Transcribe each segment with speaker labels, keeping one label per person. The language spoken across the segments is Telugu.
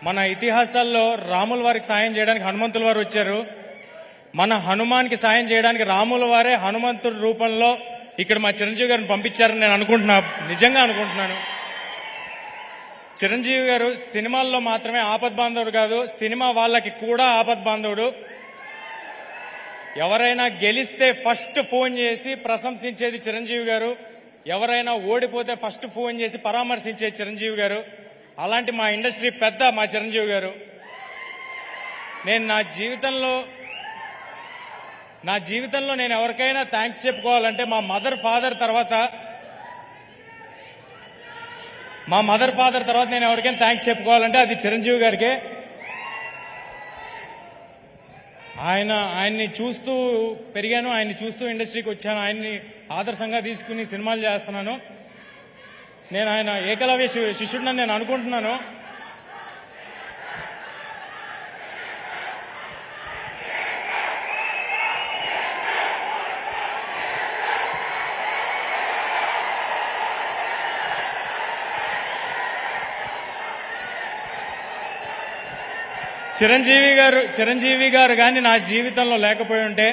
Speaker 1: మన ఇతిహాసాల్లో రాముల వారికి సాయం చేయడానికి హనుమంతుల వారు వచ్చారు. మన హనుమాన్కి సాయం చేయడానికి రాముల వారే హనుమంతుడి రూపంలో ఇక్కడ మా చిరంజీవి గారిని పంపించారని నేను నిజంగా అనుకుంటున్నాను. చిరంజీవి గారు సినిమాల్లో మాత్రమే ఆపద్బాంధవుడు కాదు, సినిమా వాళ్ళకి కూడా ఆపద్బాంధవుడు. ఎవరైనా గెలిస్తే ఫస్ట్ ఫోన్ చేసి ప్రశంసించేది చిరంజీవి గారు, ఎవరైనా ఓడిపోతే ఫస్ట్ ఫోన్ చేసి పరామర్శించేది చిరంజీవి గారు. అలాంటి మా ఇండస్ట్రీ పెద్ద మా చిరంజీవి గారు. నేను నా జీవితంలో నేను ఎవరికైనా థ్యాంక్స్ చెప్పుకోవాలంటే మా మదర్ ఫాదర్ తర్వాత నేను ఎవరికైనా థ్యాంక్స్ చెప్పుకోవాలంటే అది చిరంజీవి గారికే. ఆయన్ని చూస్తూ పెరిగాను, ఆయన్ని చూస్తూ ఇండస్ట్రీకి వచ్చాను, ఆయన్ని ఆదర్శంగా తీసుకుని సినిమాలు చేస్తున్నాను. నేను ఆయన ఏకలవ్య శిష్యుడిని నేను అనుకుంటున్నాను. చిరంజీవి గారు కానీ నా జీవితంలో లేకపోయి ఉంటే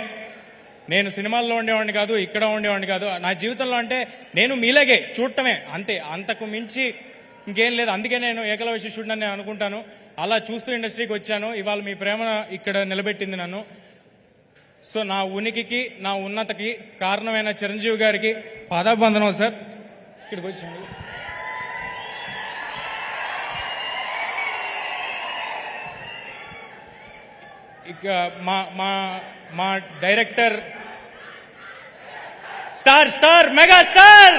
Speaker 1: నేను సినిమాల్లో ఉండేవాడిని కాదు, ఇక్కడ ఉండేవాడిని కాదు. నా జీవితంలో అంటే నేను మీలాగే చూడటమే, అంతే, అంతకు మించి ఇంకేం లేదు. అందుకే నేను ఏకలవ్య శిష్యుడిని నేను అనుకుంటాను. అలా చూస్తూ ఇండస్ట్రీకి వచ్చాను. ఇవాళ మీ ప్రేమ ఇక్కడ నిలబెట్టింది నన్ను. సో నా ఉనికికి, నా ఉన్నతకి కారణమైన చిరంజీవి గారికి పాదాభివందనం సార్. ఇక్కడికి వచ్చింది. ఇక మా డైరెక్టర్ స్టార్ మెగా స్టార్